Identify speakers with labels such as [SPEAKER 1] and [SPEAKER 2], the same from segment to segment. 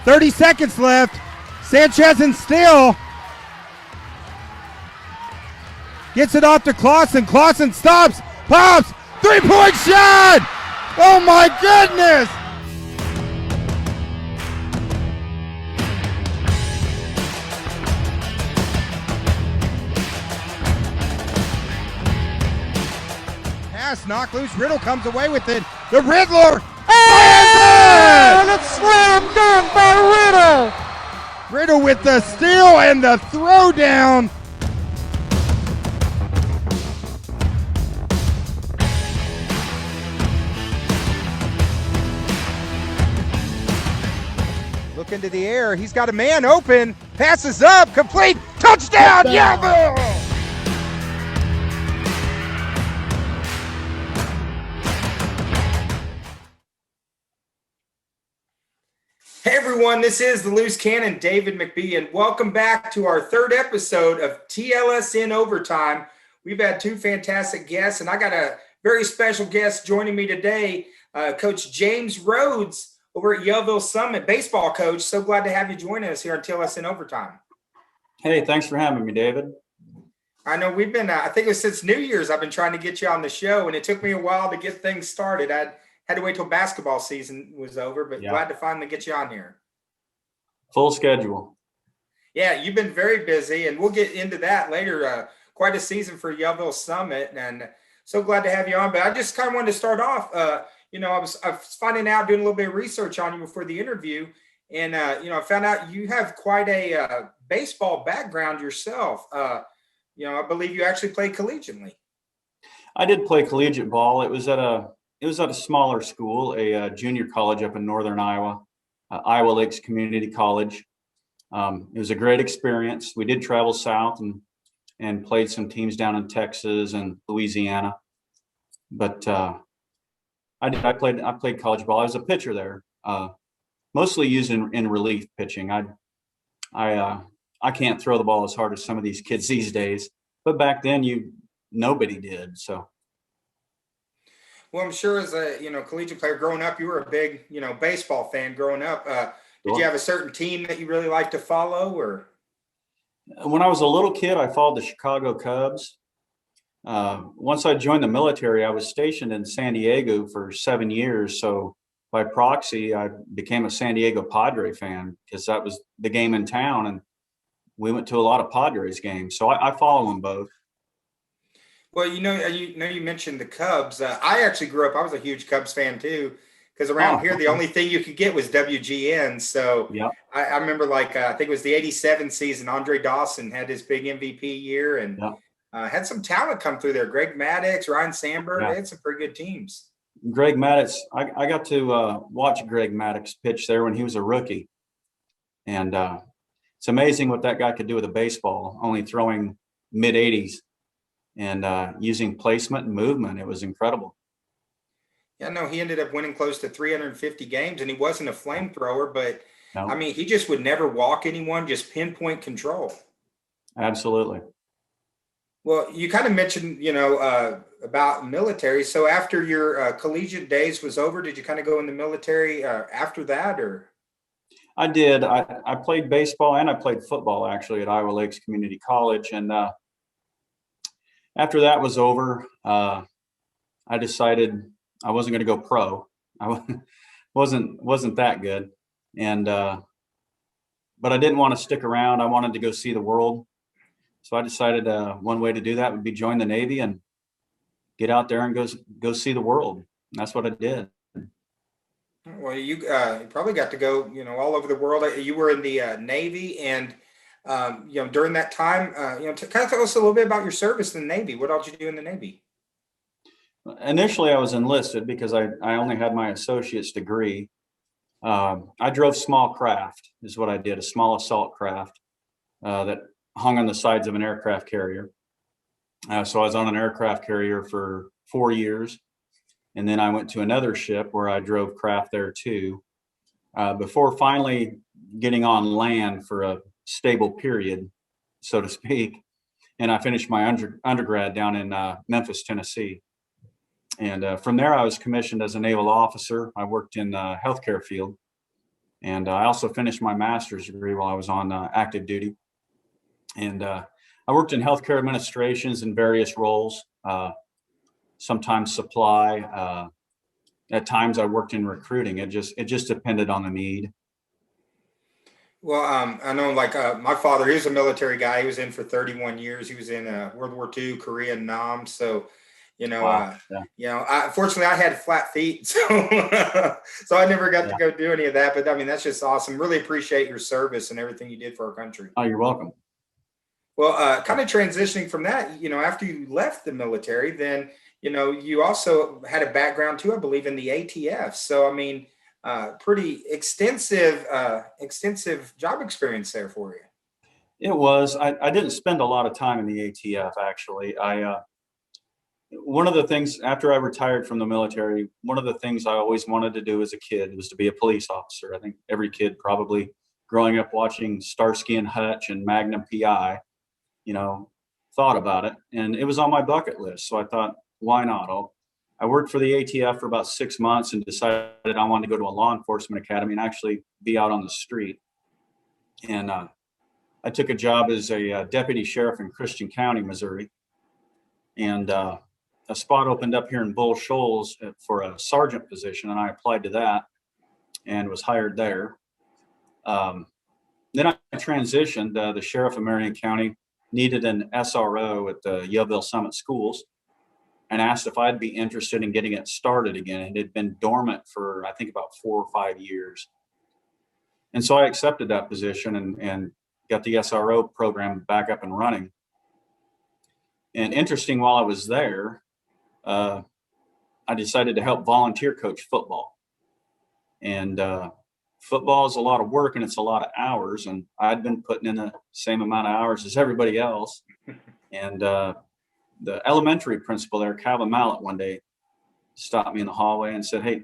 [SPEAKER 1] 30 seconds left. Sanchez and Steele. Gets it off to Clausen. Clausen stops, pops, three-point shot! Oh my goodness! Pass knocked loose. Riddle comes away with it. The Riddler.
[SPEAKER 2] And it's slam dunk by Riddle.
[SPEAKER 1] Riddle with the steal and the throwdown. Look into the air. He's got a man open. Passes up. Complete. Touchdown. Yellville.
[SPEAKER 3] Hey everyone, this is the Loose Cannon, David McBee, and welcome back to our third episode of TLSN Overtime. We've had two fantastic guests, and I got a very special guest joining me today, Coach James Rhodes over at Yellville Summit, baseball coach. So glad to have you join us here on TLSN Overtime.
[SPEAKER 4] Hey, thanks for having me, David.
[SPEAKER 3] I know we've been, I think it was since New Year's, I've been trying to get you on the show, and it took me a while to get things started. I had to wait till basketball season was over, but glad to finally get you on here.
[SPEAKER 4] Full schedule.
[SPEAKER 3] Yeah, you've been very busy, and we'll get into that later. Quite a season for Yellville Summit, and so glad to have you on. But I just kind of wanted to start off. I was finding out, doing a little bit of research on you before the interview, and I found out you have quite a baseball background yourself. I believe you actually played collegiately.
[SPEAKER 4] I did play collegiate ball. It was at a smaller school, a junior college up in northern Iowa, Iowa Lakes Community College. It was a great experience. We did travel south and played some teams down in Texas and Louisiana. But I played college ball. I was a pitcher there, mostly used in relief pitching. I can't throw the ball as hard as some of these kids these days, but back then nobody did. So.
[SPEAKER 3] Well, I'm sure as a collegiate player growing up, you were a big baseball fan growing up. Did you have a certain team that you really liked to follow, or?
[SPEAKER 4] When I was a little kid, I followed the Chicago Cubs. Once I joined the military, I was stationed in San Diego for 7 years. So by proxy, I became a San Diego Padre fan because that was the game in town, and we went to a lot of Padres games. So I follow them both.
[SPEAKER 3] Well, you mentioned the Cubs. I actually grew up, I was a huge Cubs fan too, because around here, the only thing you could get was WGN. So yeah. I remember I think it was the 87 season, Andre Dawson had his big MVP year and had some talent come through there. Greg Maddux, Ryan Sandberg, they had some pretty good teams.
[SPEAKER 4] Greg Maddux, I got to watch Greg Maddux pitch there when he was a rookie. And it's amazing what that guy could do with a baseball, only throwing mid-80s. And using placement and movement. It was incredible.
[SPEAKER 3] Yeah, no, he ended up winning close to 350 games, and he wasn't a flamethrower, but, no. I mean, he just would never walk anyone, just pinpoint control.
[SPEAKER 4] Absolutely.
[SPEAKER 3] Well, you kind of mentioned, about military. So after your collegiate days was over, did you kind of go in the military after that, or?
[SPEAKER 4] I did. I played baseball and I played football, actually, at Iowa Lakes Community College, and after that was over, I decided I wasn't going to go pro. I wasn't that good, and but I didn't want to stick around. I wanted to go see the world, so I decided one way to do that would be join the Navy and get out there and go see the world. And that's what I did.
[SPEAKER 3] Well, you probably got to go, all over the world. You were in the Navy, and during that time, to kind of tell us a little bit about your service in the Navy. What else did you do in the Navy?
[SPEAKER 4] Initially, I was enlisted because I only had my associate's degree. I drove small craft is what I did, a small assault craft that hung on the sides of an aircraft carrier. So I was on an aircraft carrier for 4 years. And then I went to another ship where I drove craft there too, before finally getting on land for a stable period, so to speak. And I finished my undergrad down in Memphis, Tennessee. And from there, I was commissioned as a naval officer. I worked in the healthcare field. And I also finished my master's degree while I was on active duty. And I worked in healthcare administrations in various roles, sometimes supply. At times I worked in recruiting. It just depended on the need.
[SPEAKER 3] Well, I know, like my father, he was a military guy. He was in for 31 years. He was in World War II, Korea, and Nam. So,
[SPEAKER 4] Wow. Yeah.
[SPEAKER 3] Fortunately, I had flat feet, so so I never got
[SPEAKER 4] Yeah.
[SPEAKER 3] to go do any of that. But I mean, that's just awesome. Really appreciate your service and everything you did for our country.
[SPEAKER 4] Oh, you're welcome.
[SPEAKER 3] Well, kind of transitioning from that, after you left the military, then you also had a background too, I believe, in the ATF. So I mean, pretty extensive job experience there for you.
[SPEAKER 4] It was. I didn't spend a lot of time in the ATF, actually. One of the things after I retired from the military, one of the things I always wanted to do as a kid was to be a police officer. I think every kid probably growing up watching Starsky and Hutch and Magnum PI, thought about it, and it was on my bucket list. So I thought, why not? I worked for the ATF for about 6 months and decided I wanted to go to a law enforcement academy and actually be out on the street. And I took a job as a deputy sheriff in Christian County, Missouri. And a spot opened up here in Bull Shoals for a sergeant position, and I applied to that and was hired there. Then I transitioned. The sheriff of Marion County needed an SRO at the Yellville Summit Schools and asked if I'd be interested in getting it started again. It had been dormant for, I think, about 4 or 5 years. And so I accepted that position and got the SRO program back up and running. And interesting, while I was there, I decided to help volunteer coach football. And football is a lot of work and it's a lot of hours. And I'd been putting in the same amount of hours as everybody else. And the elementary principal there, Calvin Mallet, one day stopped me in the hallway and said, "Hey,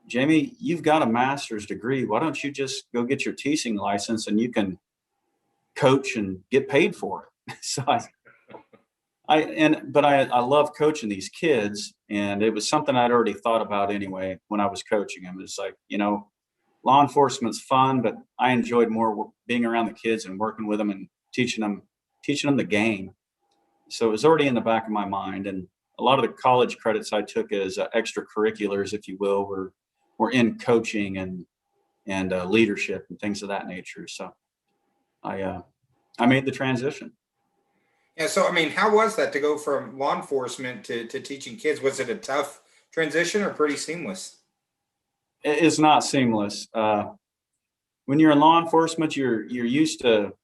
[SPEAKER 4] Jamie, you've got a master's degree. Why don't you just go get your teaching license and you can coach and get paid for it?" So I love coaching these kids, and it was something I'd already thought about anyway when I was coaching them. It's like, law enforcement's fun, but I enjoyed more being around the kids and working with them and teaching them the game. So it was already in the back of my mind, and a lot of the college credits I took as extracurriculars, if you will, were in coaching and leadership and things of that nature. So I made the transition.
[SPEAKER 3] Yeah. So, I mean, how was that to go from law enforcement to teaching kids? Was it a tough transition or pretty seamless?
[SPEAKER 4] It's not seamless. When you're in law enforcement, you're used to,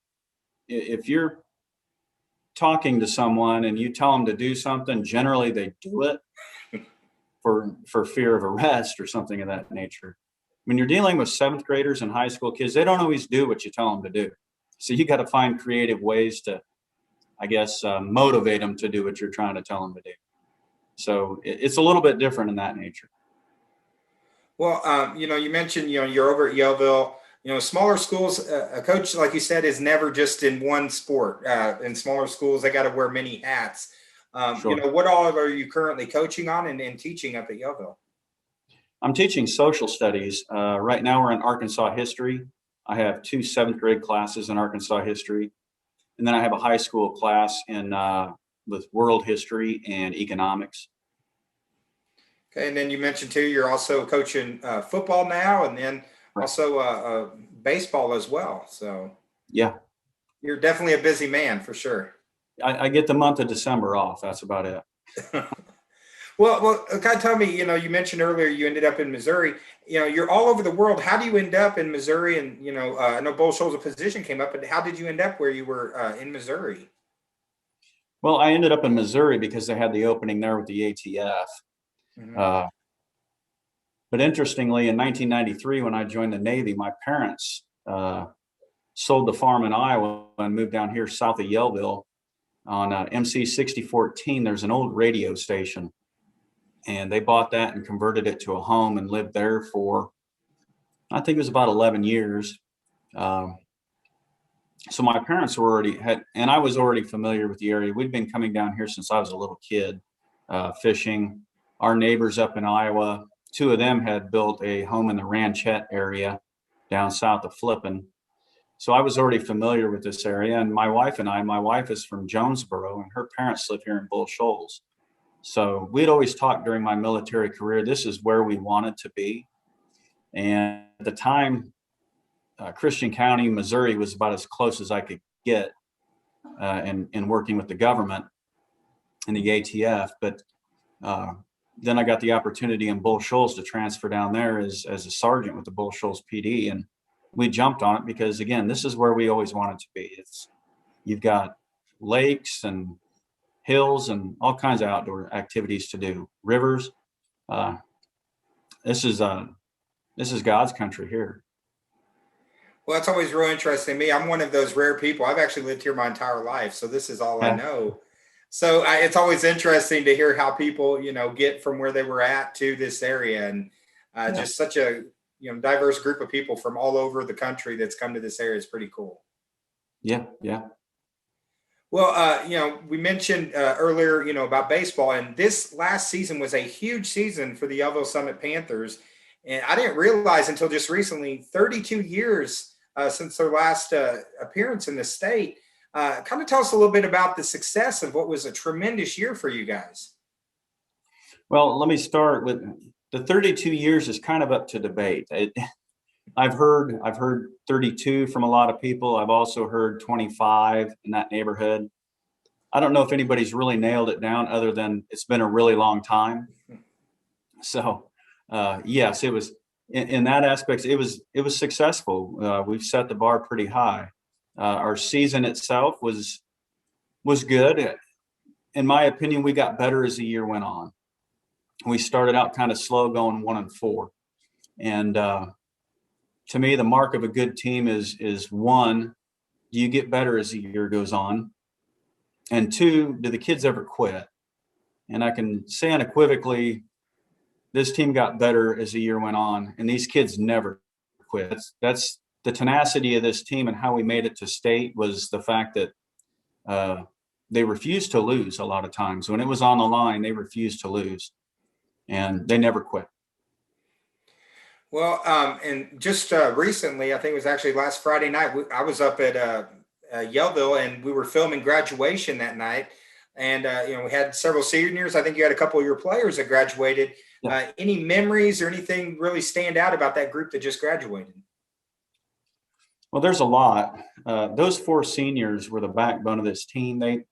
[SPEAKER 4] if you're talking to someone and you tell them to do something, generally they do it for fear of arrest or something of that nature. When you're dealing with 7th graders and high school kids, they don't always do what you tell them to do. So you got to find creative ways to, I guess, motivate them to do what you're trying to tell them to do. So it's a little bit different in that nature.
[SPEAKER 3] Well, you mentioned, you're over at Yellville. Smaller schools, a coach, like you said, is never just in one sport. In smaller schools, they got to wear many hats.
[SPEAKER 4] Sure.
[SPEAKER 3] What all are you currently coaching on and teaching up at Yellville?
[SPEAKER 4] I'm teaching social studies. Right now we're in Arkansas history. I have 2 7th grade classes in Arkansas history. And then I have a high school class with world history and economics.
[SPEAKER 3] Okay. And then you mentioned too, you're also coaching football now, and then also baseball as well. So
[SPEAKER 4] yeah,
[SPEAKER 3] you're definitely a busy man for sure.
[SPEAKER 4] I get the month of December off. That's about it.
[SPEAKER 3] Well, kind of tell me, you mentioned earlier you ended up in Missouri. You're all over the world. How do you end up in Missouri? And, I know Bull Shoals, a position came up, but how did you end up where you were in Missouri?
[SPEAKER 4] Well, I ended up in Missouri because they had the opening there with the ATF. Mm-hmm. But interestingly, in 1993, when I joined the Navy, my parents sold the farm in Iowa and moved down here south of Yellville on MC 6014. There's an old radio station, and they bought that and converted it to a home and lived there for, I think it was about 11 years. So my parents were and I was already familiar with the area. We'd been coming down here since I was a little kid, fishing. Our neighbors up in Iowa, 2 of them had built a home in the Ranchette area down south of Flippin. So I was already familiar with this area, and my wife is from Jonesboro, and her parents live here in Bull Shoals. So we'd always talked during my military career, this is where we wanted to be. And at the time, Christian County, Missouri was about as close as I could get in working with the government and the ATF. But then I got the opportunity in Bull Shoals to transfer down there as a sergeant with the Bull Shoals PD. And we jumped on it because, again, this is where we always wanted to be. You've got lakes and hills and all kinds of outdoor activities to do, rivers. This is God's country here.
[SPEAKER 3] Well, it's always real interesting to me. I'm one of those rare people. I've actually lived here my entire life, so this is all I know. So it's always interesting to hear how people, get from where they were at to this area, and just such a diverse group of people from all over the country that's come to this area. Is pretty cool.
[SPEAKER 4] Yeah.
[SPEAKER 3] Well, we mentioned earlier, about baseball, and this last season was a huge season for the Yellville Summit Panthers. And I didn't realize until just recently, 32 years since their last appearance in the state. Kind of tell us a little bit about the success of what was a tremendous year for you guys.
[SPEAKER 4] Well, let me start with the 32 years is kind of up to debate. I've heard 32 from a lot of people. I've also heard 25 in that neighborhood. I don't know if anybody's really nailed it down other than it's been a really long time. So yes, it was in that aspect, it was successful. We've set the bar pretty high. Our season itself was good. In my opinion, we got better as the year went on. We started out kind of slow, going 1-4. And to me, the mark of a good team is one, do you get better as the year goes on? And two, do the kids ever quit? And I can say unequivocally, this team got better as the year went on, and these kids never quit. That's the tenacity of this team, and how we made it to state was the fact that they refused to lose a lot of times. When it was on the line, they refused to lose, and they never quit.
[SPEAKER 3] Well, and just recently, I think it was actually last Friday night, I was up at Yellville, and we were filming graduation that night. And, we had several seniors. I think you had a couple of your players that graduated. Any memories or anything really stand out about that group that just graduated?
[SPEAKER 4] Well, there's a lot. Those 4 seniors were the backbone of this team. They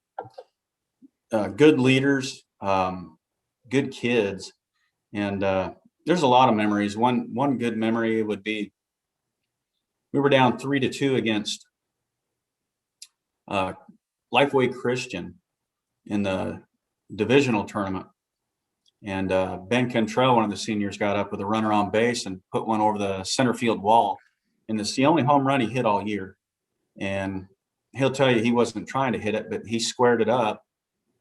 [SPEAKER 4] good leaders, good kids, and there's a lot of memories. One good memory would be we were down 3-2 against Lifeway Christian in the divisional tournament. And Ben Cantrell, one of the seniors, got up with a runner on base and put one over the center field wall. And it's the only home run he hit all year. And he'll tell you he wasn't trying to hit it, but he squared it up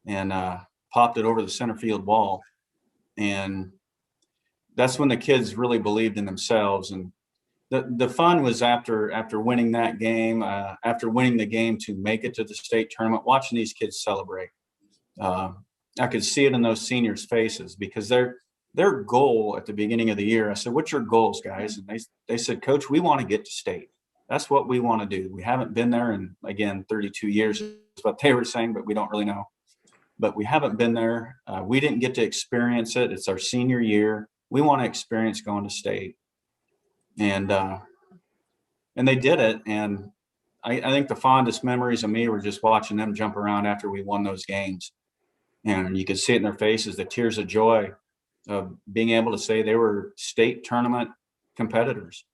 [SPEAKER 4] and popped it over the center field wall. And that's when the kids really believed in themselves. And the fun was after winning that game, after winning the game to make it to the state tournament, watching these kids celebrate. I could see it in those seniors' faces because their goal at the beginning of the year, I said, "What's your goals, guys?" And they said, "Coach, we want to get to state. That's what we want to do. We haven't been there in, again, 32 years is what they were saying, but we don't really know. But we haven't been there. We didn't get to experience it. It's our senior year. We want to experience going to state." And they did it. And I think the fondest memories of me were just watching them jump around after we won those games. And you could see it in their faces, the tears of joy of being able to say they were state tournament competitors.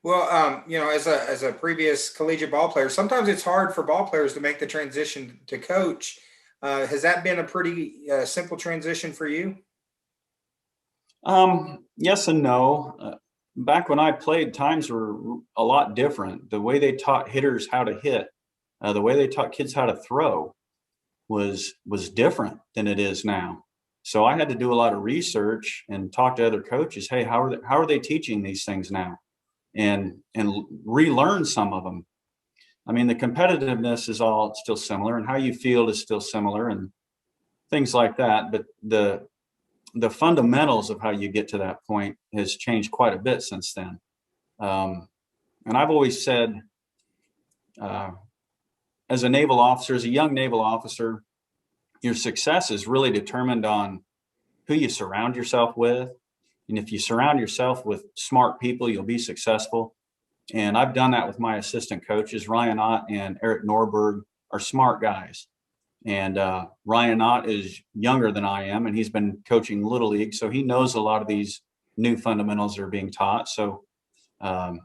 [SPEAKER 3] Well, as a previous collegiate ball player, sometimes it's hard for ball players to make the transition to coach. Has that been a pretty simple transition for you?
[SPEAKER 4] Yes and no. Back when I played, times were a lot different. The way they taught hitters how to hit, the way they taught kids how to throw was different than it is now. So I had to do a lot of research and talk to other coaches. Hey, how are they teaching these things now? And relearn some of them. I mean, the competitiveness is all still similar, and how you feel is still similar, and things like that. But the fundamentals of how you get to that point has changed quite a bit since then. And I've always said, as a naval officer, as a young naval officer, your success is really determined on who you surround yourself with. And if you surround yourself with smart people, you'll be successful. And I've done that with my assistant coaches. Ryan Ott and Eric Norberg are smart guys. And Ryan Ott is younger than I am, and he's been coaching Little League. So he knows a lot of these new fundamentals that are being taught. So part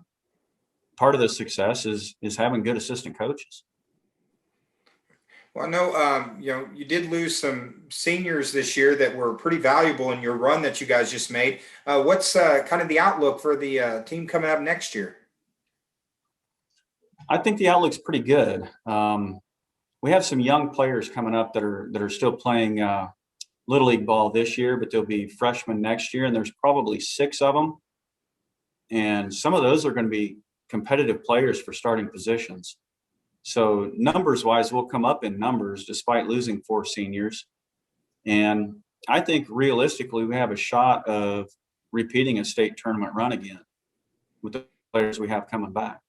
[SPEAKER 4] of the success is having good assistant coaches.
[SPEAKER 3] Well, I know, you did lose some seniors this year that were pretty valuable in your run that you guys just made. What's kind of the outlook for the team coming up next year?
[SPEAKER 4] I think the outlook's pretty good. We have some young players coming up that are still playing Little League ball this year, but they'll be freshmen next year, and there's probably 6 of them. And some of those are going to be competitive players for starting positions. So numbers-wise, we'll come up in numbers despite losing 4 seniors. And I think realistically, we have a shot of repeating a state tournament run again with the players we have coming back.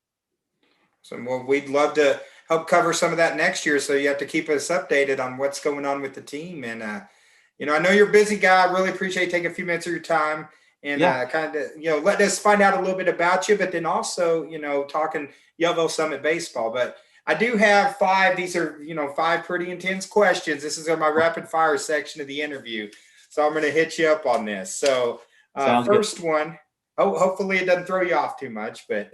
[SPEAKER 3] So, well, we'd love to help cover some of that next year. So you have to keep us updated on what's going on with the team. And, I know you're a busy guy. I really appreciate you taking a few minutes of your time and kind of, let us find out a little bit about you, but then also, talking Yellville Summit baseball. But I do have 5. These are, 5 pretty intense questions. This is my rapid fire section of the interview. So I'm going to hit you up on this. So first one, hopefully it doesn't throw you off too much, but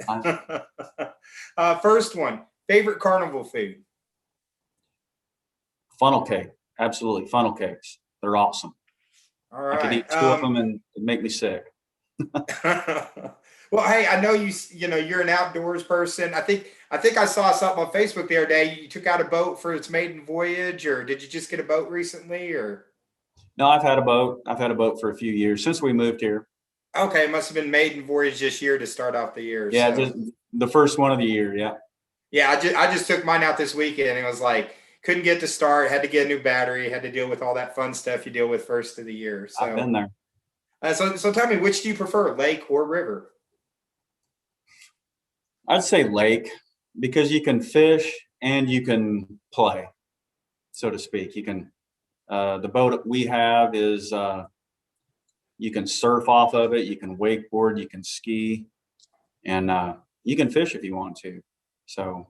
[SPEAKER 3] first one, favorite carnival food?
[SPEAKER 4] Funnel cake. Absolutely. Funnel cakes. They're awesome.
[SPEAKER 3] All right.
[SPEAKER 4] I could eat 2 of them and it'd make me sick.
[SPEAKER 3] Well, hey, I know you're an outdoors person. I think I saw something on Facebook the other day. You took out a boat for its maiden voyage, or did you just get a boat recently? Or
[SPEAKER 4] no, I've had a boat. I've had a boat for a few years since we moved here.
[SPEAKER 3] Okay, it must have been maiden voyage this year to start off the year.
[SPEAKER 4] Yeah,
[SPEAKER 3] so.
[SPEAKER 4] just the first one of the year. Yeah.
[SPEAKER 3] Yeah, I just took mine out this weekend, and it was like couldn't get to start. Had to get a new battery. Had to deal with all that fun stuff you deal with first of the year. So
[SPEAKER 4] I've been there.
[SPEAKER 3] So tell me, which do you prefer, lake or river?
[SPEAKER 4] I'd say lake, because you can fish and you can play, so to speak. You can the boat we have is you can surf off of it, you can wakeboard, you can ski, and you can fish if you want to. So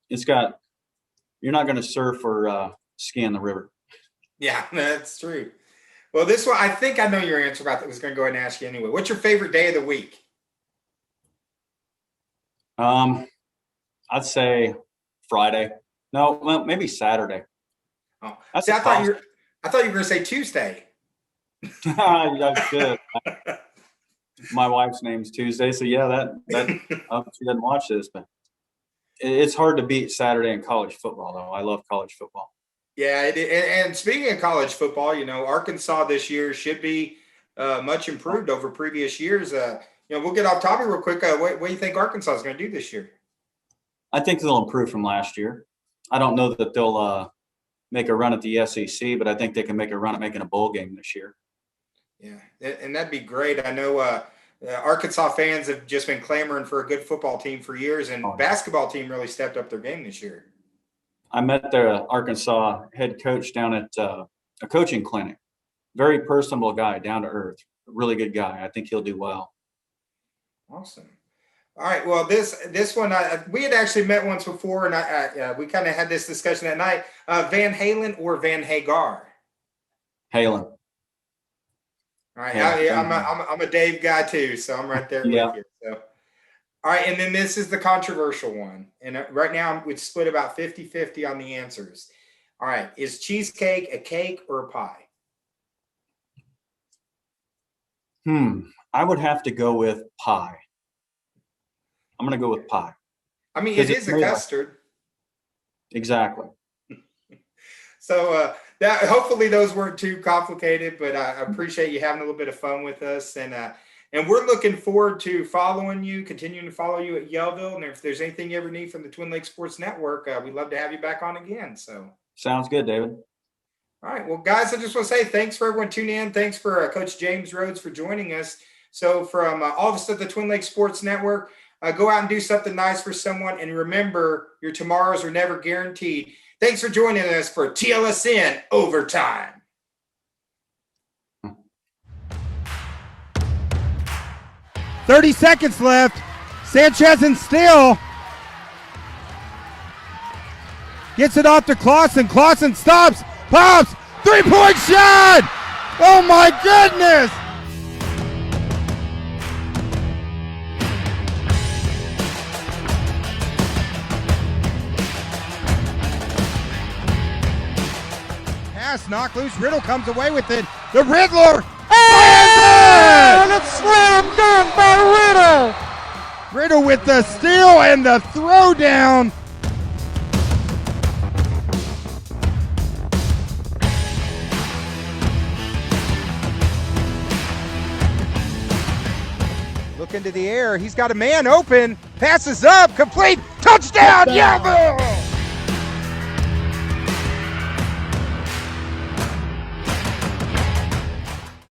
[SPEAKER 4] you're not going to surf or ski in the river.
[SPEAKER 3] Yeah, that's true. Well, this one, I think I know your answer about that. I was going to go ahead and ask you anyway. What's your favorite day of the week?
[SPEAKER 4] I'd say Friday. No, well, maybe Saturday.
[SPEAKER 3] Oh,
[SPEAKER 4] That's
[SPEAKER 3] see, I thought you were going to say Tuesday.
[SPEAKER 4] That's good. My wife's name's Tuesday, so yeah, that she doesn't watch this, but it's hard to beat Saturday in college football, though. I love college football.
[SPEAKER 3] Yeah, and speaking of college football, Arkansas this year should be much improved over previous years. We'll get off topic real quick. What do you think Arkansas is going to do this year?
[SPEAKER 4] I think they'll improve from last year. I don't know that they'll make a run at the SEC, but I think they can make a run at making a bowl game this year.
[SPEAKER 3] Yeah, and that'd be great. I know Arkansas fans have just been clamoring for a good football team for years, and basketball team really stepped up their game this year.
[SPEAKER 4] I met their Arkansas head coach down at a coaching clinic. Very personable guy, down to earth, really good guy. I think he'll do well. Awesome.
[SPEAKER 3] All right. Well, this one, we had actually met once before, and we kind of had this discussion that night. Van Halen or Van Hagar?
[SPEAKER 4] Halen.
[SPEAKER 3] All right. I'm a Dave guy too, so I'm right there with you. So. All right, and then this is the controversial one. And right now we'd split about 50-50 on the answers. All right, is cheesecake a cake or a pie?
[SPEAKER 4] I would have to go with pie. I'm going to go with pie.
[SPEAKER 3] I mean, it is a custard.
[SPEAKER 4] Exactly.
[SPEAKER 3] So that hopefully those weren't too complicated, but I appreciate you having a little bit of fun with us. And we're looking forward to continuing to follow you at Yellville. And if there's anything you ever need from the Twin Lakes Sports Network, we'd love to have you back on again. So
[SPEAKER 4] sounds good, David.
[SPEAKER 3] All right. Well, guys, I just want to say thanks for everyone tuning in. Thanks for Coach James Rhodes for joining us. So from all of us at the Twin Lakes Sports Network, go out and do something nice for someone. And remember, your tomorrows are never guaranteed. Thanks for joining us for TLSN Overtime.
[SPEAKER 1] .30 seconds left. Sanchez and Steele. Gets it off to Clausen. Clausen stops. Pops. 3-point shot. Oh my goodness. Pass knocked loose. Riddle comes away with it. The Riddler.
[SPEAKER 2] And it's slam dunk by Riddle.
[SPEAKER 1] Riddle with the steal and the throwdown. Look into the air. He's got a man open. Passes up. Complete. Touchdown, Yellville!